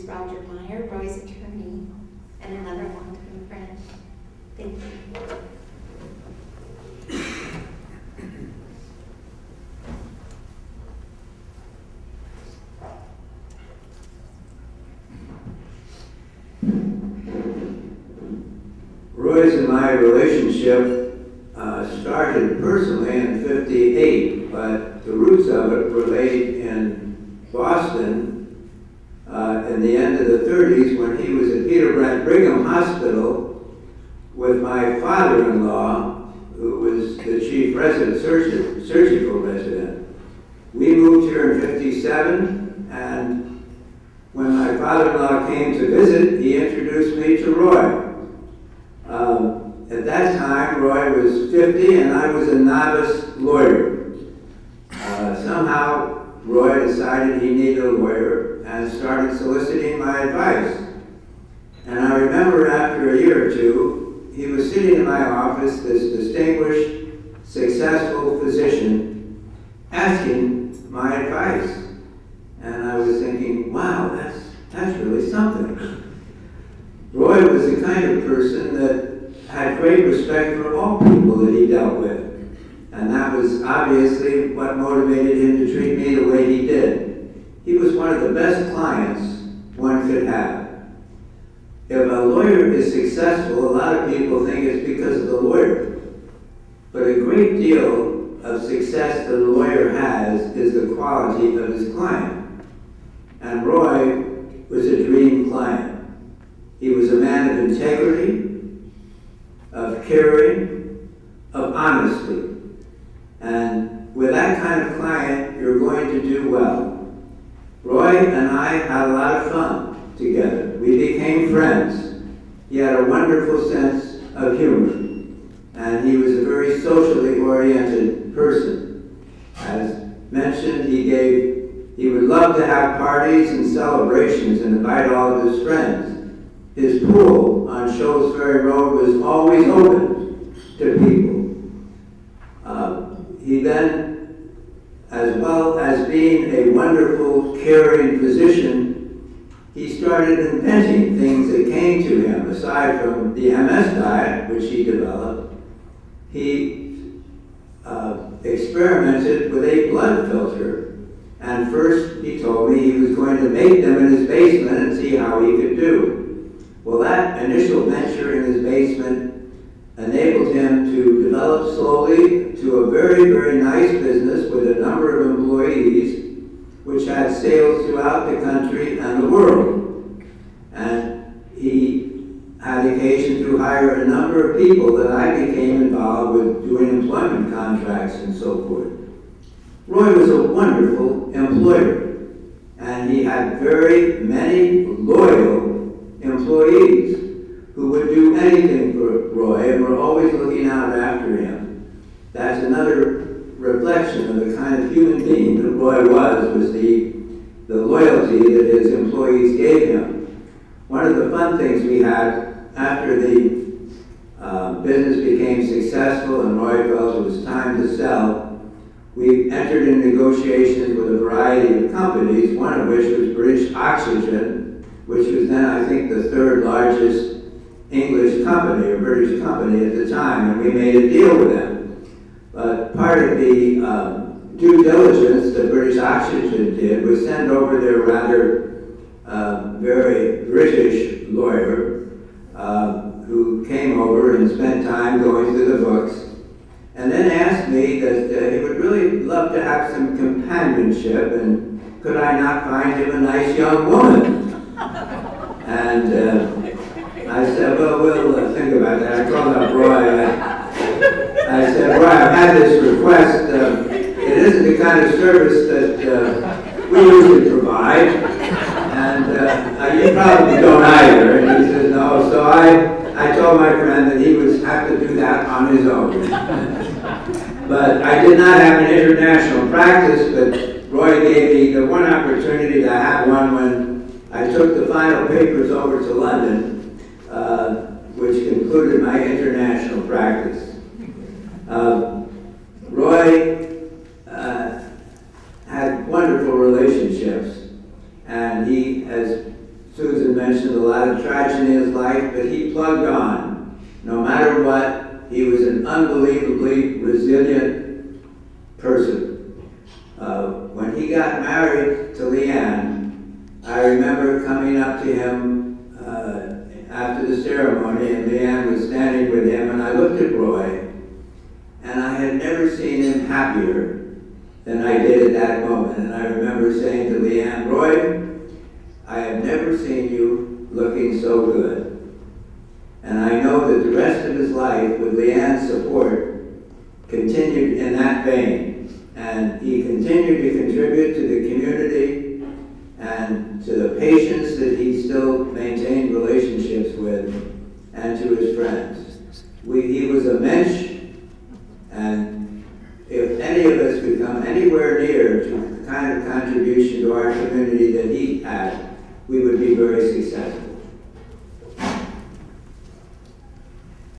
Roger Meyer, Roy's attorney, and another longtime friend. Thank you. Roy's and my relationship started personally in '58, but the roots of it were laid in Boston in the end of the '30s when he was at Peter Brent Brigham Hospital with my father-in-law, who was the chief surgical resident. We moved here in '57, and when my father-in-law came to visit, he introduced me to Roy. At that time, Roy was 50 and I was a novice lawyer. Somehow, Roy decided he needed a lawyer and started soliciting my advice. And I remember after a year or two, he was sitting in my office, this distinguished, successful physician, asking my advice. And I was thinking, wow, that's really something. Roy was the kind of person that had great respect for all people that he dealt with. And that was obviously what motivated him to treat me the way he did. He was one of the best clients one could have. If a lawyer is successful, a lot of people think it's because of the lawyer. But a great deal of success that a lawyer has is the quality of his client. And Roy was a dream client. He was a man of integrity, of caring, of honesty. And with that kind of client, you're going to do well. Roy and I had a lot of fun together. We became friends. He had a wonderful sense of humor. And he was a very socially oriented person. As mentioned, he would love to have parties and celebrations and invite all of his friends. His pool on Shoals Ferry Road was always open to people. He then, as well as being a wonderful, caring physician, he started inventing things that came to him. Aside from the MS diet, which he developed, he experimented with a blood filter. And first, he told me he was going to make them in his basement and see how he could do. Well, that initial venture in his basement enabled him to develop slowly to a very, very nice business with a number of employees, which had sales throughout the country and the world. And he had occasion to hire a number of people that I became involved with doing employment contracts and so forth. Roy was a wonderful employer, and he had very many loyal employees who would do anything for Roy and were always looking out after him. That's another reflection of the kind of human being that Roy was the loyalty that his employees gave him. One of the fun things we had after the business became successful and Roy felt it was time to sell, we entered in negotiations with a variety of companies, one of which was British Oxygen, which was then, I think, the third largest English company or British company at the time, and we made a deal with them. But part of the due diligence that British Oxygen did was send over their rather very British lawyer who came over and spent time going through the books, and then asked me that he would really love to have some companionship, and could I not find him a nice young woman? And I said, well, we'll think about that. I called up Roy. I said, Roy, I've had this request. It isn't the kind of service that we usually provide. And you probably don't either. And he said, no. So I told my friend that he would have to do that on his own. But I did not have an international practice, but Roy gave me the one opportunity to have one when I took the final papers over to London, which concluded my international practice. Roy had wonderful relationships, and he, as soon in his life, but he plugged on. No matter what, he was an unbelievably resilient person. When he got married to Leanne, I remember coming up to him after the ceremony, and Leanne was standing with him, and I looked at Roy, and I had never seen him happier than I did at that moment. And I remember saying to Leanne, Roy, I have never seen you looking so good. And I know that the rest of his life, with Leanne's support, continued in that vein. And he continued to contribute to the community and to the patients that he still maintained relationships with, and to his friends. He was a mensch, and if any of us could come anywhere near to the kind of contribution to our community that he had, we would be very successful.